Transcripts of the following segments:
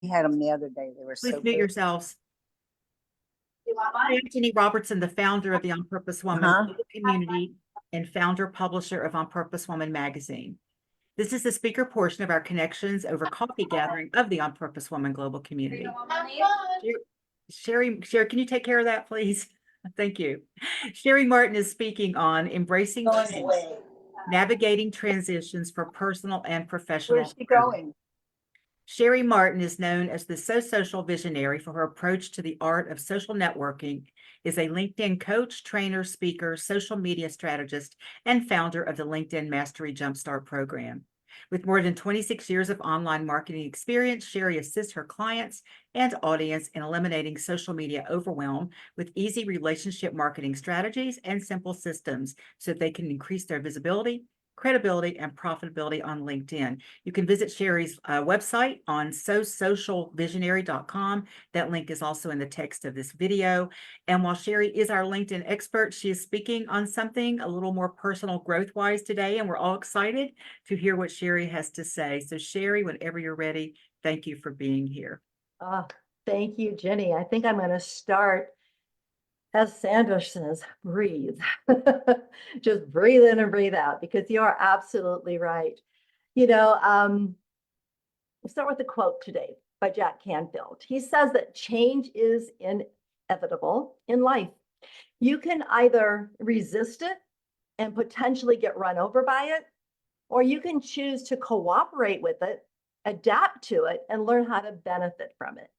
We had them the other day. They were Please so mute good. yourselves. I'm Anthony Robertson, the founder of the On Purpose Woman community and founder publisher of On Purpose Woman magazine. This is the speaker portion of our Connections Over Coffee gathering of the On Purpose Woman global community. Cheri, can you take care of that, please? Thank you. Cheri Martin is speaking on embracing change, navigating transitions for personal and professional. Where's she going? Cheri Martin is known as the social visionary for her approach to the art of social networking, is a LinkedIn coach, trainer, speaker, social media strategist, and founder of the LinkedIn Mastery Jumpstart program. With more than 26 years of online marketing experience, Cheri assists her clients and audience in eliminating social media overwhelm with easy relationship marketing strategies and simple systems so that they can increase their visibility, credibility, and profitability on LinkedIn. You can visit Cheri's website on socialvisionary.com. That link is also in the text of this video. And while Cheri is our LinkedIn expert, she is speaking on something a little more personal growth-wise today, and we're all excited to hear what Cheri has to say. So Cheri, whenever you're ready, thank you for being here. Thank you, Jenny. I think I'm going to start, as Sandra says, breathe. Just breathe in and breathe out, because you are absolutely right. We'll start with a quote today by Jack Canfield. He says that change is inevitable in life. You can either resist it and potentially get run over by it, or you can choose to cooperate with it, adapt to it, and learn how to benefit from it.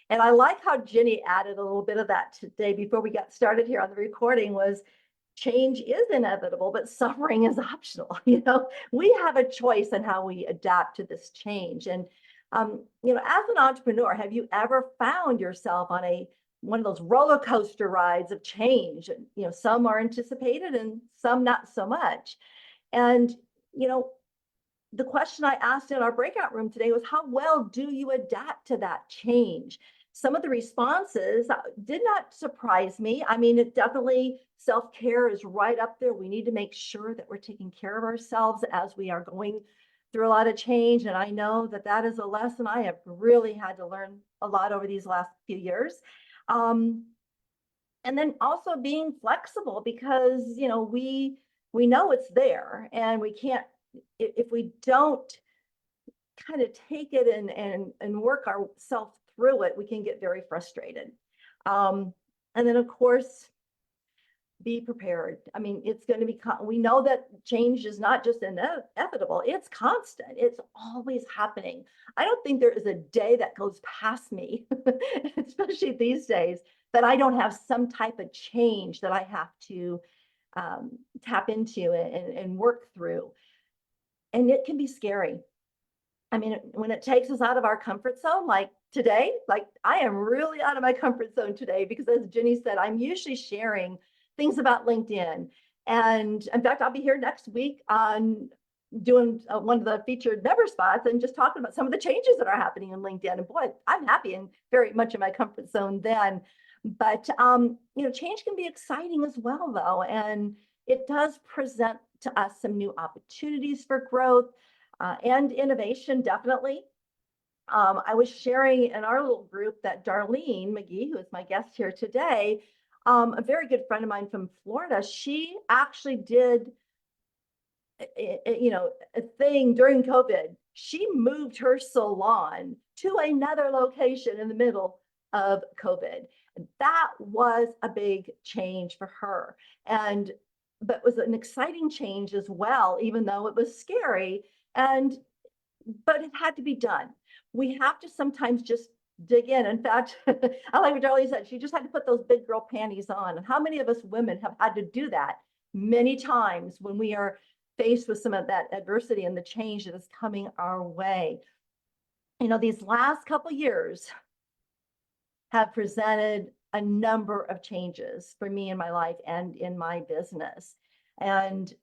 And I like how Jenny added a little bit of that today before we got started here on the recording, was change is inevitable, but suffering is optional. We have a choice in how we adapt to this change. And, as an entrepreneur, have you ever found yourself on one of those roller coaster rides of change? Some are anticipated and some not so much. And, the question I asked in our breakout room today was, how well do you adapt to that change? Some of the responses did not surprise me. I mean, it definitely, self-care is right up there. We need to make sure that we're taking care of ourselves as we are going through a lot of change. And I know that that is a lesson I have really had to learn a lot over these last few years. And then also being flexible, because, we know it's there, and we can't, if we don't kind of take it and work ourselves through it, we can get very frustrated. And then, of course, be prepared. I mean, it's going to be, we know that change is not just inevitable, it's constant. It's always happening. I don't think there is a day that goes past me, especially these days, that I don't have some type of change that I have to tap into and work through. And it can be scary. I mean, when it takes us out of our comfort zone, like today, like I am really out of my comfort zone today, because as Jenny said, I'm usually sharing things about LinkedIn. And in fact, I'll be here next week on doing one of the featured member spots and just talking about some of the changes that are happening in LinkedIn. And boy, I'm happy and very much in my comfort zone then. But, change can be exciting as well, though. And it does present to us some new opportunities for growth and innovation, definitely. I was sharing in our little group that Darlene McGee, who is my guest here today, a very good friend of mine from Florida, she actually did, a thing during COVID. She moved her salon to another location in the middle of COVID. And that was a big change for her. But it was an exciting change as well, even though it was scary. But it had to be done. We have to sometimes just dig in. In fact, I like what Darlene said, she just had to put those big girl panties on. And how many of us women have had to do that many times when we are faced with some of that adversity and the change that is coming our way? These last couple years have presented a number of changes for me in my life and in my business. And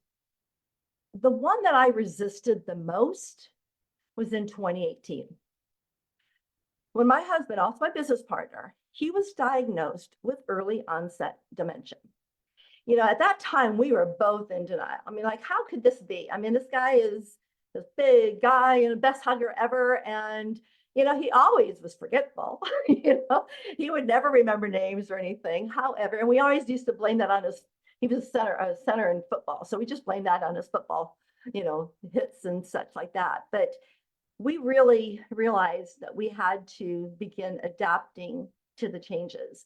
the one that I resisted the most was in 2018. When my husband, also my business partner, he was diagnosed with early onset dementia. At that time, we were both in denial. I mean, like, how could this be? I mean, this guy is this big guy and the best hugger ever. And, he always was forgetful. He would never remember names or anything. However, and we always used to blame that on he was a center in football. So we just blamed that on his football, hits and such like that. But we really realized that we had to begin adapting to the changes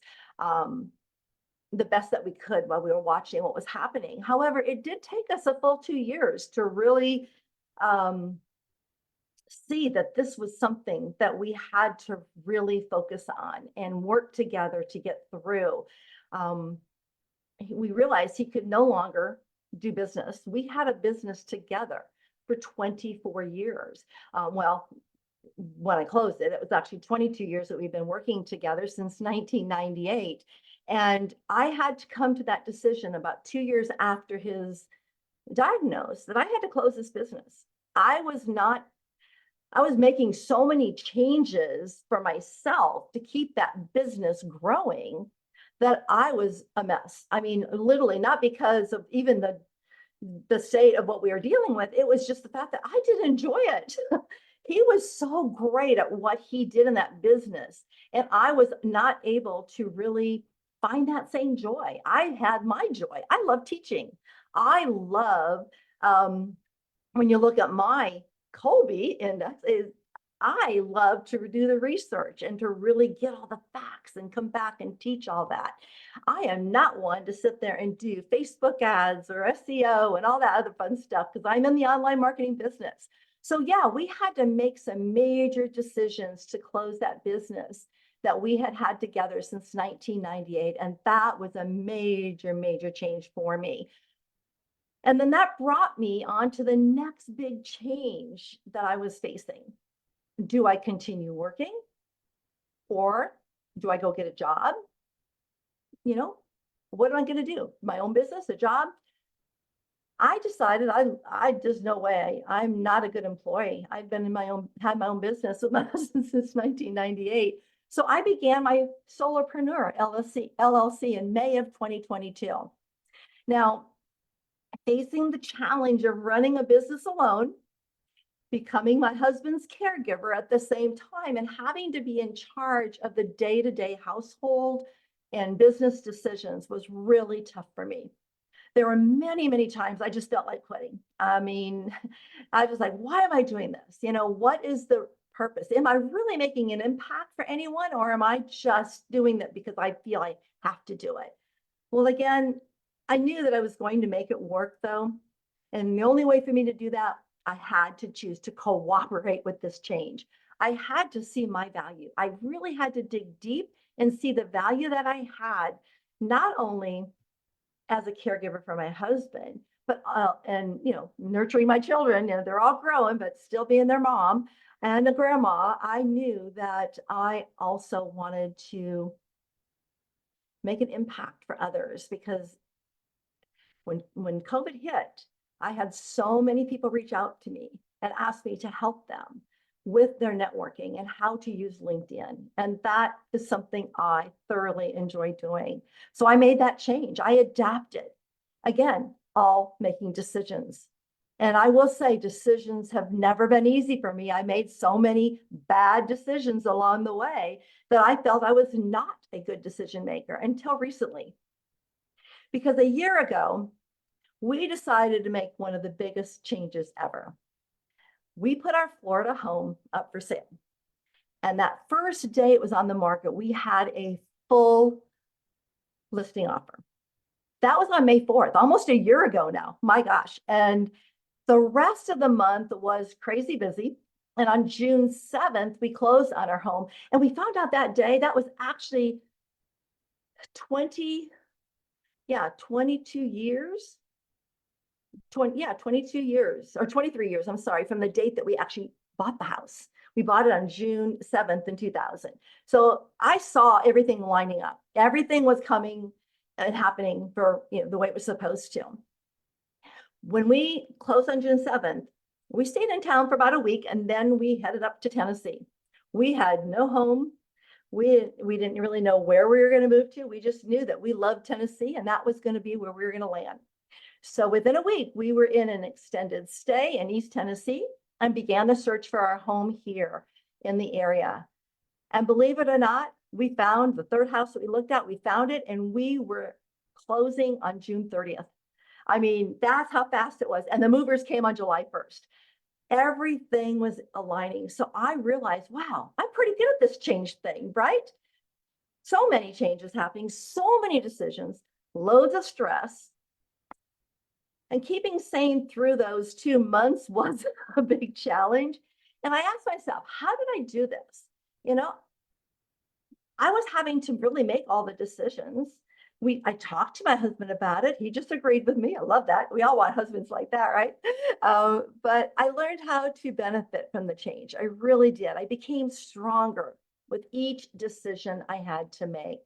the best that we could while we were watching what was happening. However, it did take us a full 2 years to really see that this was something that we had to really focus on and work together to get through. We realized he could no longer do business. We had a business together for 24 years. Well, when I closed it, it was actually 22 years that we've been working together since 1998. And I had to come to that decision about 2 years after his diagnosis that I had to close this business. I was making so many changes for myself to keep that business growing that I was a mess. I mean, literally, not because of even the state of what we were dealing with. It was just the fact that I didn't enjoy it. He was so great at what he did in that business. And I was not able to really find that same joy. I had my joy. I love teaching. I love, when you look at my Colby index, I love to do the research and to really get all the facts and come back and teach all that. I am not one to sit there and do Facebook ads or SEO and all that other fun stuff because I'm in the online marketing business. So yeah, we had to make some major decisions to close that business that we had had together since 1998. And that was a major, major change for me. And then that brought me on to the next big change that I was facing. Do I continue working or do I go get a job? What am I going to do? My own business, a job? I decided I just no way. I'm not a good employee. I've been had my own business with my husband since 1998. So I began my Solopreneur LLC in May of 2022. Now, facing the challenge of running a business alone, becoming my husband's caregiver at the same time, and having to be in charge of the day-to-day household and business decisions was really tough for me. There were many, many times I just felt like quitting. I mean, I was like, why am I doing this? What is the purpose? Am I really making an impact for anyone, or am I just doing that because I feel I have to do it? Well, again, I knew that I was going to make it work though. And the only way for me to do that, I had to choose to cooperate with this change. I had to see my value. I really had to dig deep and see the value that I had, not only as a caregiver for my husband, but nurturing my children. They're all growing, but still being their mom and a grandma. I knew that I also wanted to make an impact for others, because when COVID hit, I had so many people reach out to me and ask me to help them with their networking and how to use LinkedIn. And that is something I thoroughly enjoy doing. So I made that change. I adapted. Again, all making decisions. And I will say decisions have never been easy for me. I made so many bad decisions along the way that I felt I was not a good decision maker until recently. Because a year ago, we decided to make one of the biggest changes ever. We put our Florida home up for sale. And that first day it was on the market, we had a full listing offer. That was on May 4th, almost a year ago now. My gosh. And the rest of the month was crazy busy. And on June 7th, we closed on our home. And we found out that day that was actually 22 years. 22 years or 23 years, I'm sorry, from the date that we actually bought the house. We bought it on June 7th in 2000. So I saw everything lining up. Everything was coming and happening for the way it was supposed to. When we closed on June 7th, we stayed in town for about a week, and then we headed up to Tennessee. We had no home. We didn't really know where we were going to move to. We just knew that we loved Tennessee, and that was going to be where we were going to land. So within a week, we were in an extended stay in East Tennessee and began the search for our home here in the area. And believe it or not, we found the third house that we looked at, we found it, and we were closing on June 30th. I mean, that's how fast it was. And the movers came on July 1st. Everything was aligning. So I realized, wow, I'm pretty good at this change thing, right? So many changes happening, so many decisions, loads of stress. And keeping sane through those 2 months was a big challenge. And I asked myself, how did I do this? You know, I was having to really make all the decisions. I talked to my husband about it. He just agreed with me. I love that. We all want husbands like that, right? But I learned how to benefit from the change. I really did. I became stronger with each decision I had to make.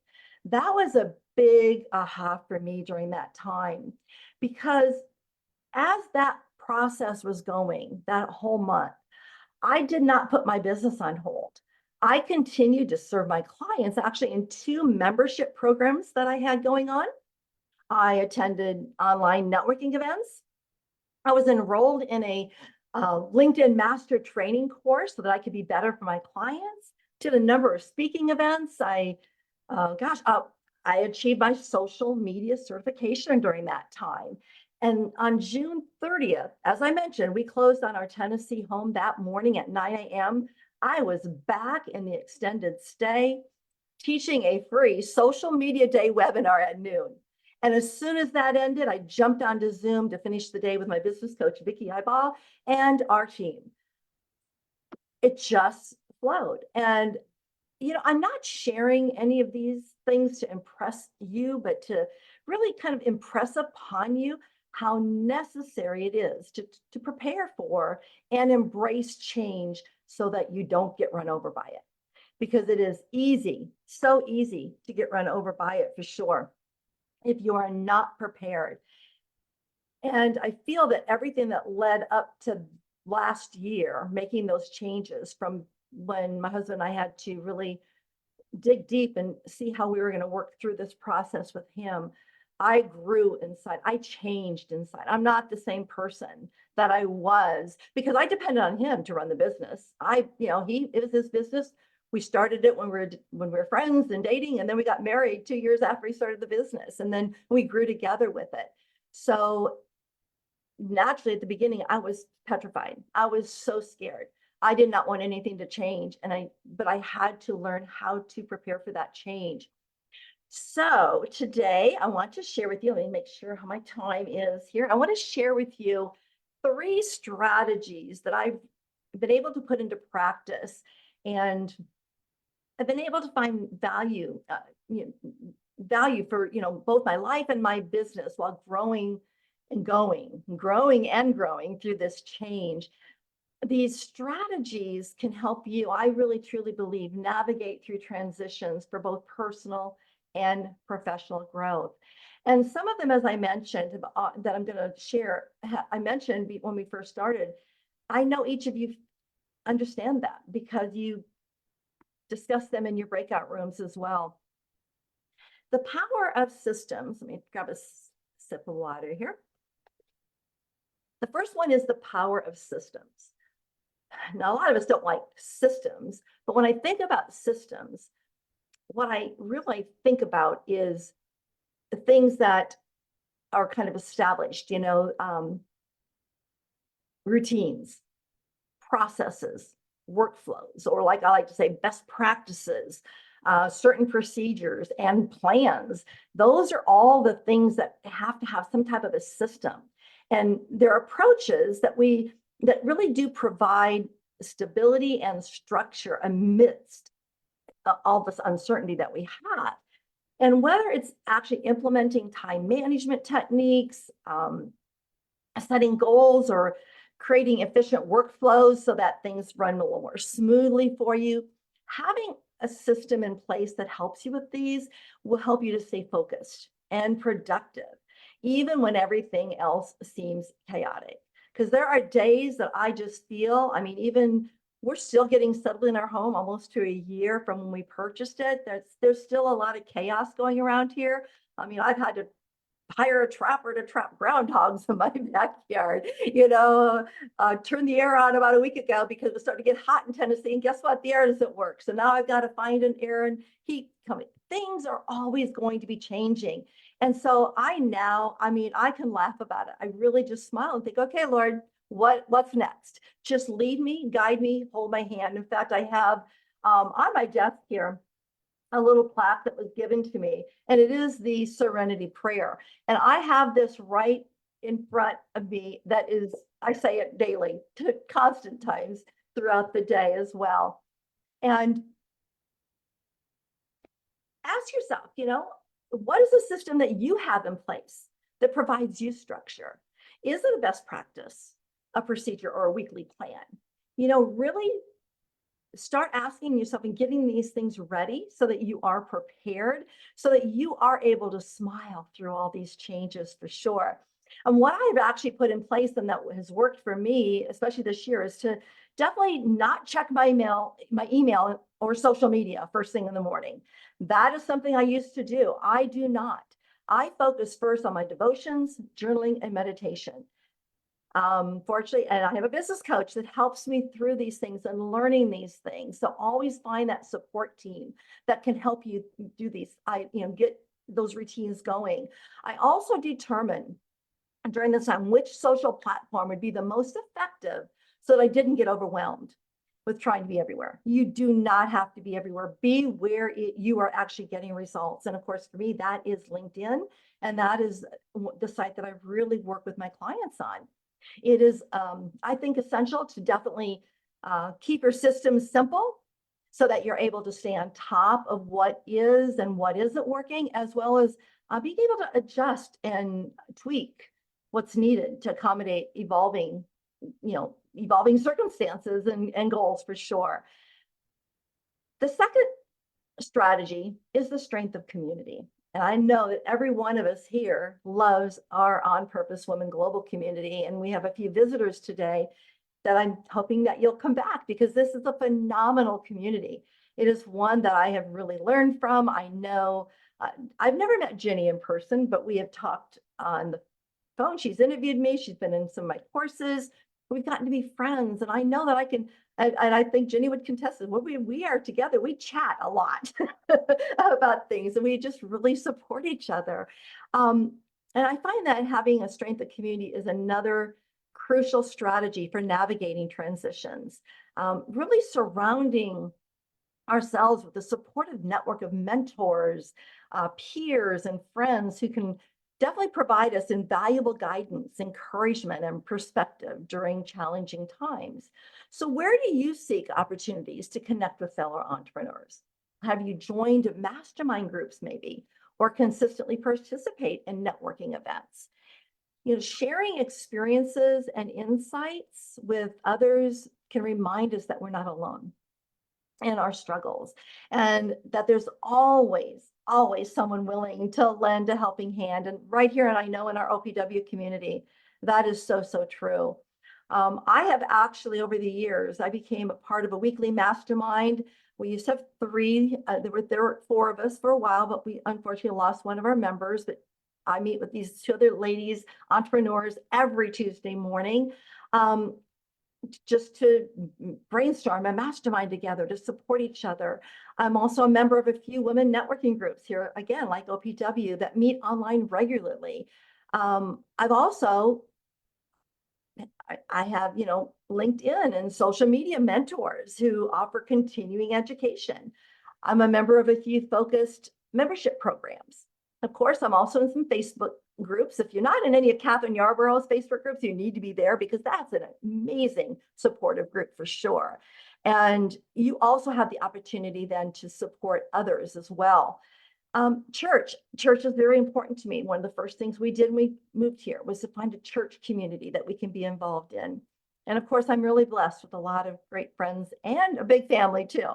That was a big aha for me during that time, because as that process was going, that whole month, I did not put my business on hold. I continued to serve my clients actually in 2 membership programs that I had going on. I attended online networking events. I was enrolled in a LinkedIn master training course so that I could be better for my clients. Did a number of speaking events. I achieved my social media certification during that time. And on June 30th, as I mentioned, we closed on our Tennessee home that morning at 9 a.m. I was back in the extended stay teaching a free social media day webinar at noon. And as soon as that ended, I jumped onto Zoom to finish the day with my business coach, Vicki Iball, and our team. It just flowed. And I'm not sharing any of these things to impress you, but to really kind of impress upon you how necessary it is to prepare for and embrace change so that you don't get run over by it. Because it is easy, so easy to get run over by it for sure, if you are not prepared. And I feel that everything that led up to last year, making those changes from when my husband and I had to really dig deep and see how we were going to work through this process with him, I grew inside. I changed inside. I'm not the same person that I was because I depended on him to run the business. It was his business. We started it when we were friends and dating, and then we got married 2 years after we started the business, and then we grew together with it. So naturally, at the beginning, I was petrified. I was so scared. I did not want anything to change, but I had to learn how to prepare for that change. So today I want to share with you, let me make sure how my time is here. I want to share with you 3 strategies that I've been able to put into practice, and I've been able to find value for both my life and my business while growing through this change. These strategies can help you, I really truly believe, navigate through transitions for both personal and professional growth. And some of them, as I mentioned, that I'm going to share, I mentioned when we first started. I know each of you understand that because you discuss them in your breakout rooms as well. The power of systems. Let me grab a sip of water here. The first one is the power of systems. Now, a lot of us don't like systems, but when I think about systems, what I really think about is the things that are kind of established, routines, processes, workflows, or like I like to say, best practices, certain procedures and plans. Those are all the things that have to have some type of a system. And there are approaches that really do provide stability and structure amidst all this uncertainty that we have. And whether it's actually implementing time management techniques, setting goals, or creating efficient workflows so that things run a little more smoothly for you, having a system in place that helps you with these will help you to stay focused and productive, even when everything else seems chaotic. Because there are days that I just feel, even we're still getting settled in our home almost to a year from when we purchased it. There's still a lot of chaos going around here. I've had to hire a trapper to trap groundhogs in my backyard, turned the air on about a week ago because it was starting to get hot in Tennessee. And guess what? The air doesn't work. So now I've got to find an air and heat coming. Things are always going to be changing. And so I can laugh about it. I really just smile and think, okay, Lord, what's next? Just lead me, guide me, hold my hand. In fact, I have on my desk here a little plaque that was given to me, and it is the Serenity Prayer. And I have this right in front of me that is, I say it daily to constant times throughout the day as well. And ask yourself, what is the system that you have in place that provides you structure? Is it a best practice, a procedure, or a weekly plan? Really start asking yourself and getting these things ready so that you are prepared, so that you are able to smile through all these changes for sure. And what I've actually put in place and that has worked for me, especially this year, is to definitely not check my email or social media first thing in the morning. That is something I used to do. I do not. I focus first on my devotions, journaling, and meditation. Fortunately, and I have a business coach that helps me through these things and learning these things. So always find that support team that can help you do these. Get those routines going. I also determine during this time which social platform would be the most effective so that I didn't get overwhelmed with trying to be everywhere. You do not have to be everywhere. Be where you are actually getting results. And of course, for me, that is LinkedIn. And that is the site that I really work with my clients on. It is, I think, essential to definitely keep your system simple so that you're able to stay on top of what is and what isn't working, as well as being able to adjust and tweak what's needed to accommodate evolving circumstances and goals for sure. The second strategy is the strength of community. And I know that every one of us here loves our On Purpose Women Global community. And we have a few visitors today that I'm hoping that you'll come back because this is a phenomenal community. It is one that I have really learned from. I know I've never met Jenny in person, but we have talked on the phone. She's interviewed me. She's been in some of my courses. We've gotten to be friends. And I know that I can, and I think Jenny would contest it. When we are together, we chat a lot about things and we just really support each other. And I find that having a strength of community is another crucial strategy for navigating transitions, really surrounding ourselves with a supportive network of mentors, peers, and friends who can definitely provide us invaluable guidance, encouragement, and perspective during challenging times. So where do you seek opportunities to connect with fellow entrepreneurs? Have you joined mastermind groups maybe, or consistently participate in networking events? Sharing experiences and insights with others can remind us that we're not alone in our struggles and that there's always someone willing to lend a helping hand. And right here, and I know in our OPW community, that is so true. I have actually, over the years, I became a part of a weekly mastermind. We used to have three, there were four of us for a while, but we unfortunately lost one of our members. But I meet with these two other ladies, entrepreneurs, every Tuesday morning. Just to brainstorm and mastermind together to support each other. I'm also a member of a few women networking groups here, again, like OPW, that meet online regularly. I've also, I have, LinkedIn and social media mentors who offer continuing education. I'm a member of a few focused membership programs. Of course, I'm also in some Facebook groups. If you're not in any of Catherine Yarborough's Facebook groups, you need to be there because that's an amazing supportive group for sure. And you also have the opportunity then to support others as well. Church is very important to me. One of the first things we did when we moved here was to find a church community that we can be involved in. And of course, I'm really blessed with a lot of great friends and a big family too.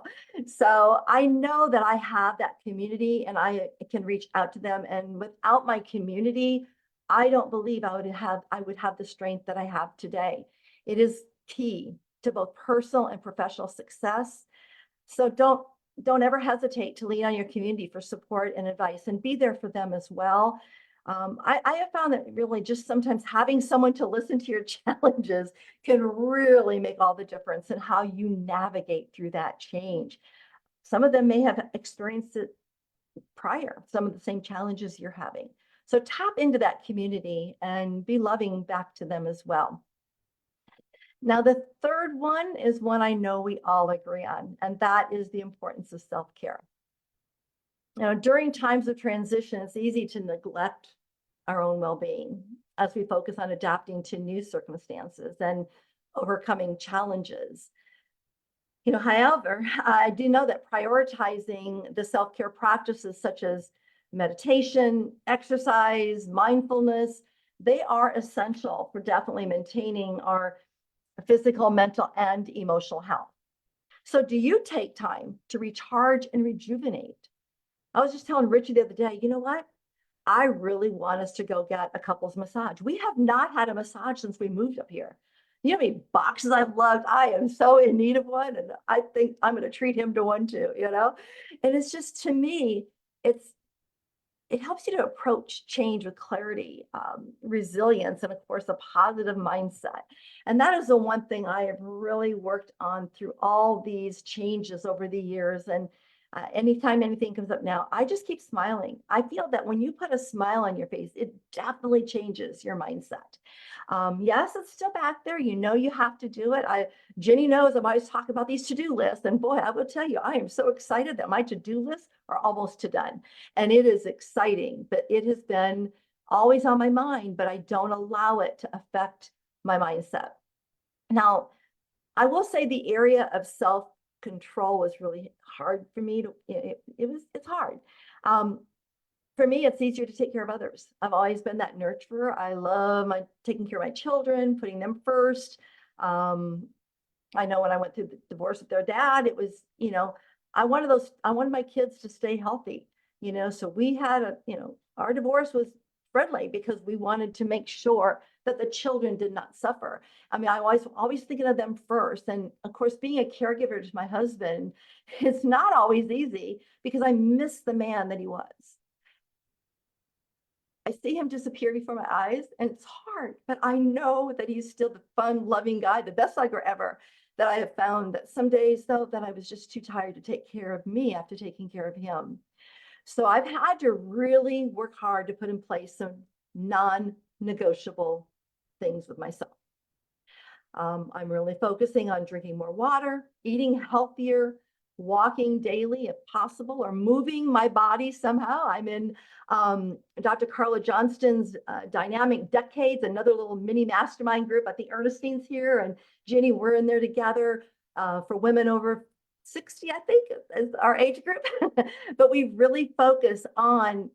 So I know that I have that community and I can reach out to them. And without my community, I don't believe I would have the strength that I have today. It is key to both personal and professional success. So don't ever hesitate to lean on your community for support and advice and be there for them as well. I have found that really just sometimes having someone to listen to your challenges can really make all the difference in how you navigate through that change. Some of them may have experienced it prior, some of the same challenges you're having. So tap into that community and be loving back to them as well. Now, the third one is one I know we all agree on, and that is the importance of self-care. Now, during times of transition, it's easy to neglect our own well-being as we focus on adapting to new circumstances and overcoming challenges. However, I do know that prioritizing the self-care practices such as meditation, exercise, mindfulness, they are essential for definitely maintaining our physical, mental, and emotional health. So do you take time to recharge and rejuvenate? I was just telling Richie the other day, you know what? I really want us to go get a couples massage. We have not had a massage since we moved up here. You know how many boxes I've lugged? I am so in need of one, and I think I'm going to treat him to one too, And it's just, to me, it helps you to approach change with clarity, resilience, and of course, a positive mindset. And that is the one thing I have really worked on through all these changes over the years. And anytime anything comes up now, I just keep smiling. I feel that when you put a smile on your face, it definitely changes your mindset. Yes, it's still back there. You have to do it. Jenny knows I'm always talking about these to-do lists. And boy, I will tell you, I am so excited that my to-do lists are almost to done. And it is exciting, but it has been always on my mind, but I don't allow it to affect my mindset. Now, I will say the area of self-control was really hard for me it's hard. For me, it's easier to take care of others. I've always been that nurturer. I love taking care of my children, putting them first. I know when I went through the divorce with their dad, it was, I wanted my kids to stay healthy, so we had our divorce was friendly because we wanted to make sure that the children did not suffer. I mean, I was always thinking of them first. And of course, being a caregiver to my husband, it's not always easy because I miss the man that he was. I see him disappear before my eyes, and it's hard, but I know that he's still the fun, loving guy, the best hugger ever. That I have found that some days, though, that I was just too tired to take care of me after taking care of him. So I've had to really work hard to put in place some non-negotiable things with myself. I'm really focusing on drinking more water, eating healthier, walking daily if possible, or moving my body somehow. I'm in Dr. Carla Johnston's Dynamic Decades, another little mini mastermind group at the Ernestines here. And Jenny, we're in there together for women over 60, I think, is our age group. But we really focus on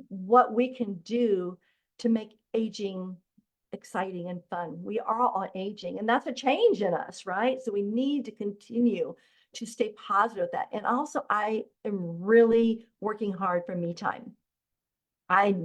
what we can do to make aging exciting and fun. We are all aging, and that's a change in us, right? So we need to continue to stay positive with that. And also, I am really working hard for me time. I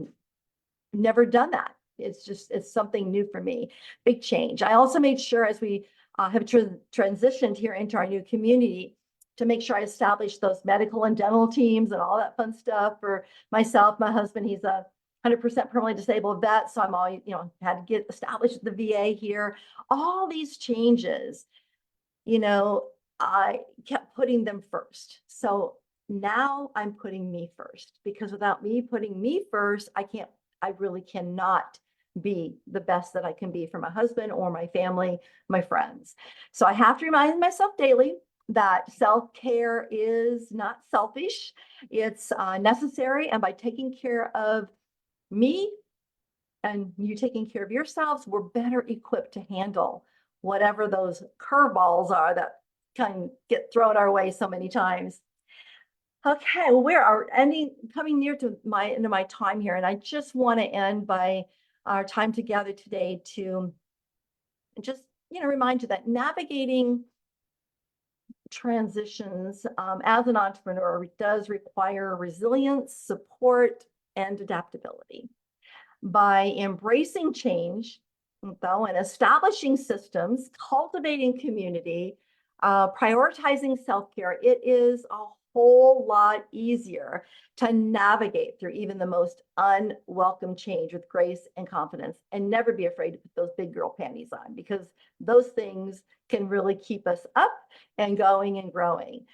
never done that. It's something new for me. Big change. I also made sure as we have transitioned here into our new community to make sure I established those medical and dental teams and all that fun stuff for myself. My husband, he's a 100% permanently disabled vet. So I'm all, had to get established at the VA here. All these changes, I kept putting them first. So now I'm putting me first, because without me putting me first, I really cannot be the best that I can be for my husband or my family, my friends. So I have to remind myself daily that self-care is not selfish. It's necessary. And by taking care of me and you taking care of yourselves, we're better equipped to handle whatever those curveballs are that can get thrown our way so many times. Okay, well, we are coming near to into my time here, and I just want to end by our time together today to just remind you that navigating transitions as an entrepreneur does require resilience, support, and adaptability. By embracing change, though, and establishing systems, cultivating community, prioritizing self-care, it is a whole lot easier to navigate through even the most unwelcome change with grace and confidence, and never be afraid to put those big girl panties on, because those things can really keep us up and going and growing.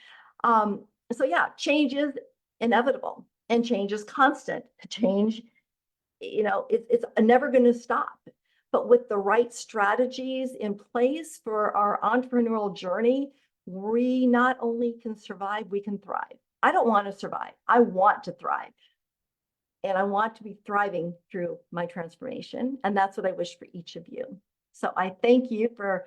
So yeah, change is inevitable and change is constant. Change, it's never going to stop. But with the right strategies in place for our entrepreneurial journey, we not only can survive, we can thrive. I don't want to survive. I want to thrive. And I want to be thriving through my transformation. And that's what I wish for each of you. So I thank you for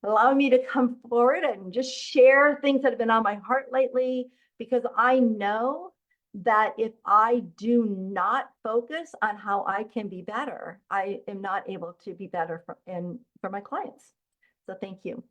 allowing me to come forward and just share things that have been on my heart lately, because I know that if I do not focus on how I can be better, I am not able to be better for my clients. So thank you.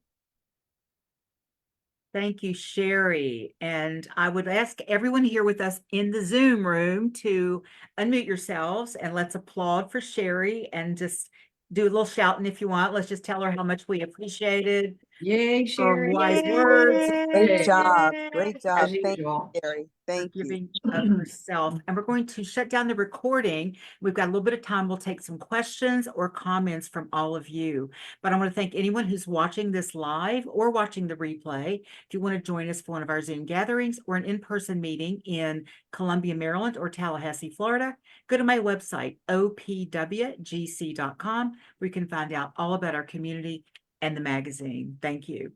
Thank you, Cheri. And I would ask everyone here with us in the Zoom room to unmute yourselves, and let's applaud for Cheri, and just do a little shouting if you want. Let's just tell her how much we appreciated Yay, her Cheri. wise words. Great job. Great job. As Thank usual. you, Cheri. Thank you. Giving of herself. And we're going to shut down the recording. We've got a little bit of time. We'll take some questions or comments from all of you. But I want to thank anyone who's watching this live or watching the replay. If you want to join us for one of our Zoom gatherings or an in-person meeting in Columbia, Maryland, or Tallahassee, Florida, go to my website, opwgc.com, where you can find out all about our community and the magazine. Thank you.